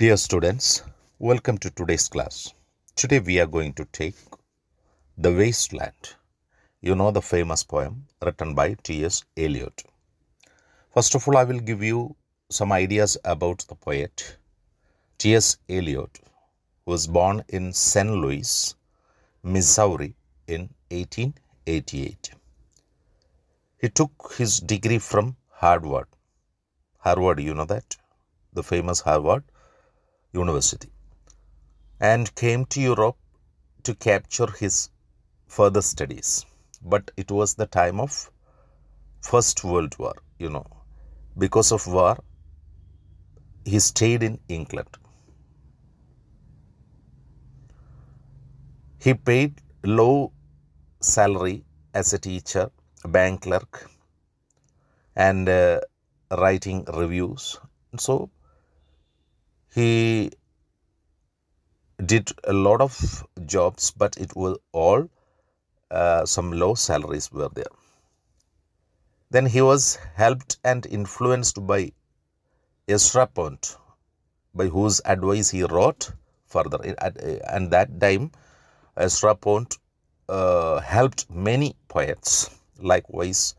Dear students, welcome to today's class. Today we are going to take The Wasteland. You know the famous poem written by T.S. Eliot. First of all, I will give you some ideas about the poet T.S. Eliot, who was born in St. Louis, Missouri in 1888. He took his degree from Harvard. Harvard, you know that? The famous Harvard University, and came to Europe to capture his further studies. But it was the time of First World War, Because of war, he stayed in England. He paid low salary as a teacher, bank clerk, and writing reviews. So he did a lot of jobs, but it was all some low salaries were there. Then he was helped and influenced by Ezra Pound, by whose advice he wrote further. And that time, Ezra Pound helped many poets. Likewise,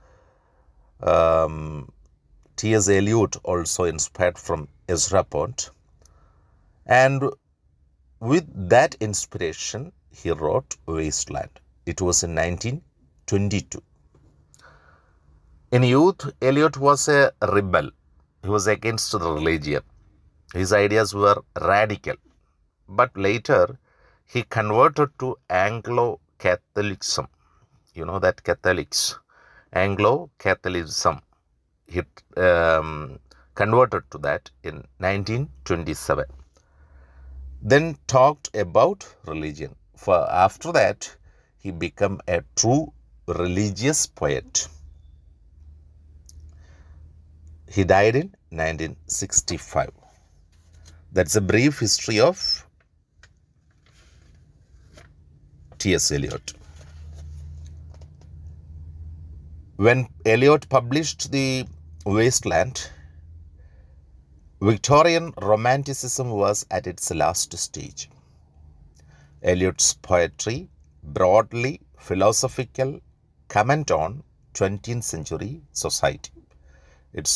T.S. Eliot also inspired from Ezra Pound. And with that inspiration, he wrote Wasteland. It was in 1922. In youth, Eliot was a rebel. He was against the religion. His ideas were radical. But later, he converted to Anglo-Catholicism. You know that Catholics. Anglo-Catholicism. He converted to that in 1927. Then talked about religion. For after that, he became a true religious poet. He died in 1965. That's a brief history of T.S. Eliot. When Eliot published the Wasteland, Victorian Romanticism was at its last stage. Eliot's poetry, broadly philosophical, comment on 20th century society. It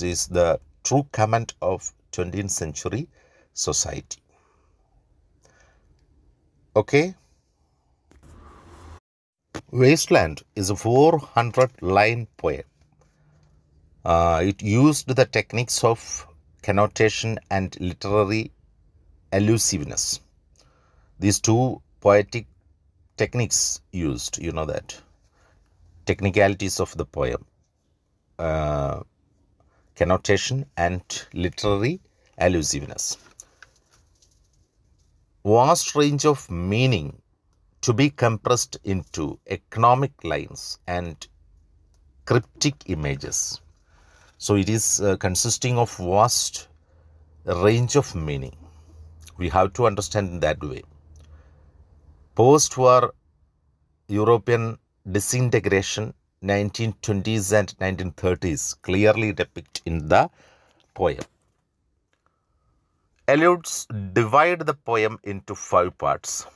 is the true comment of 20th century society. Okay? Wasteland is a 400-line poem. It used the techniques of connotation and literary allusiveness. These two poetic techniques used, that. Technicalities of the poem. Connotation and literary allusiveness. Vast range of meaning to be compressed into economic lines and cryptic images. So it is consisting of vast range of meaning. We have to understand in that way. Post-war European disintegration, 1920s and 1930s, clearly depict in the poem. Eliot's divide the poem into 5 parts.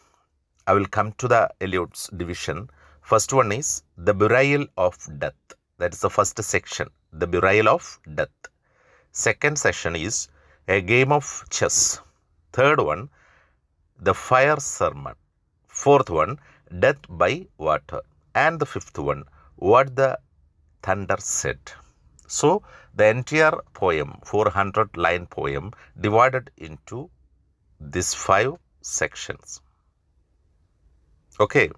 I will come to the Eliot's division. First one is the burial of death. That is the first section, the burial of death. Second section is a game of chess. Third one, the fire sermon. Fourth one, death by water. And the fifth one, what the thunder said. So the entire poem, 400-line poem, divided into these 5 sections. Okay.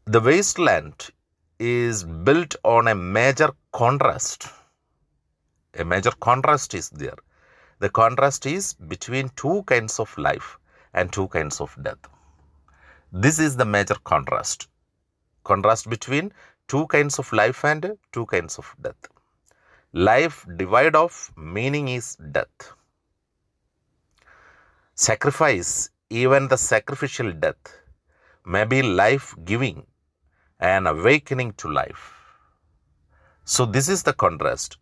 The Wasteland is built on a major contrast. A major contrast is there. The contrast is between 2 kinds of life and 2 kinds of death. This is the major contrast. Contrast between 2 kinds of life and 2 kinds of death. Life devoid of meaning is death. Sacrifice, even the sacrificial death, may be life-giving and awakening to life. So this is the contrast.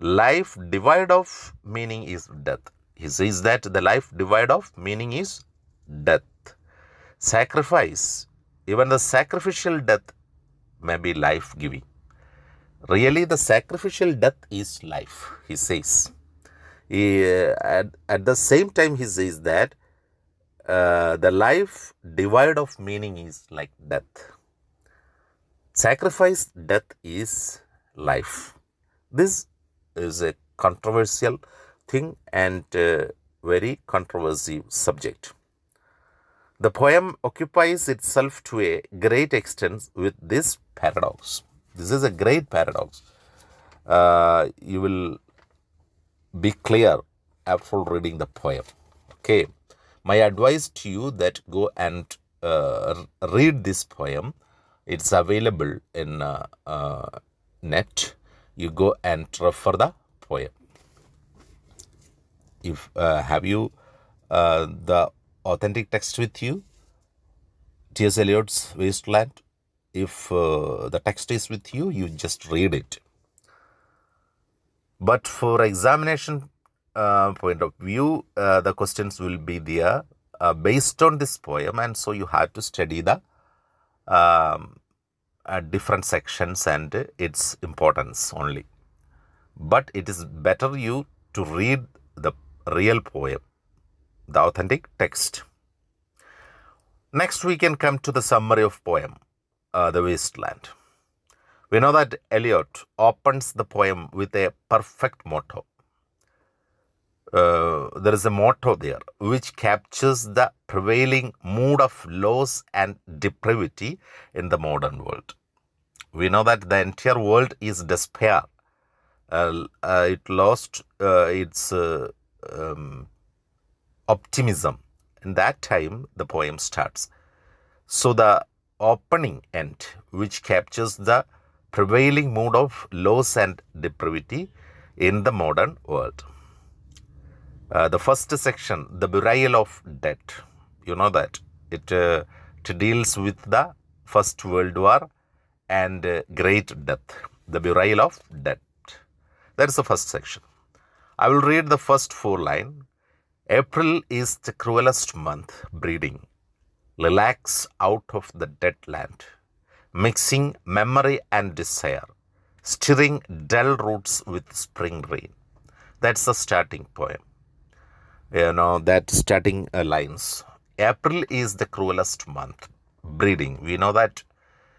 life devoid of meaning is death. He says that the life devoid of meaning is death. Sacrifice, even the sacrificial death may be life-giving. Really, the sacrificial death is life, he says. At the same time, he says that the life devoid of meaning is like death. Sacrifice, death is life. This is a controversial thing and very controversial subject. The poem occupies itself to a great extent with this paradox. This is a great paradox. You will be clear after reading the poem. Okay. My advice to you that go and read this poem. It's available in net. You go and refer the poem. If have you the authentic text with you, T.S. Eliot's Wasteland? If the text is with you, you just read it. But for examination point of view, the questions will be there based on this poem, and so you have to study the different sections and its importance only. But it is better you to read the real poem, the authentic text. Next, we can come to the summary of poem, The Wasteland. We know that Eliot opens the poem with a perfect motto. There is a motto there which captures the prevailing mood of loss and depravity in the modern world. We know that the entire world is despair. It lost its optimism. In that time, the poem starts. So the opening end, which captures the prevailing mood of loss and depravity in the modern world. The first section, the burial of dead. You know that it deals with the First World War and great death. The burial of dead. That is the first section. I will read the first 4 lines. April is the cruelest month breeding. Lilacs out of the dead land, mixing memory and desire, stirring dull roots with spring rain. That's the starting poem. You know, that starting lines. April is the cruelest month breeding. We know that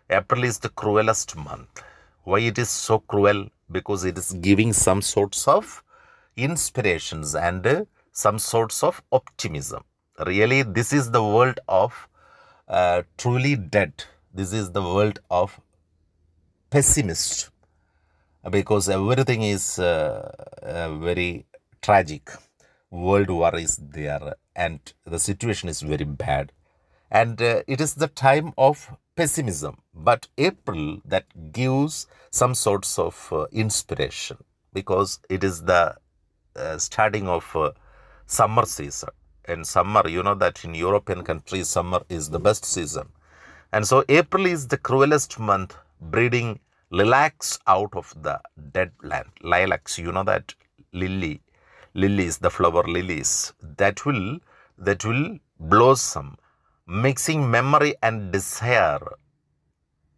April is the cruelest month. Why it is so cruel? Because it is giving some sorts of inspirations and some sorts of optimism. Really, this is the world of truly dead. This is the world of pessimist, because everything is very tragic. World war is there and the situation is very bad, and it is the time of pessimism. But April, that gives some sorts of inspiration, because it is the starting of summer season. In summer, you know that in European countries, summer is the best season. And so April is the cruelest month breeding lilacs out of the dead land. Lilacs, you know that lilies, the flower lilies, that will blossom, mixing memory and desire,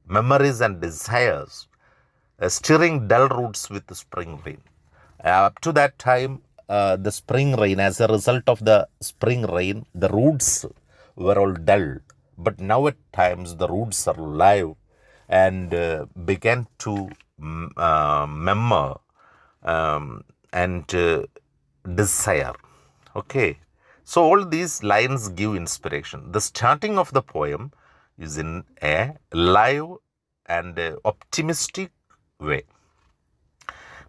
memories and desires, stirring dull roots with the spring rain. Up to that time, the spring rain, as a result of the spring rain, the roots were all dull. But now at times the roots are alive and began to murmur and desire. Okay. So all these lines give inspiration. The starting of the poem is in a live and optimistic way.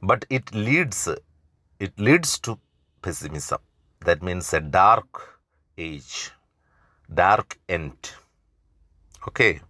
But it leads to pessimism. That means a dark age, dark end. Okay.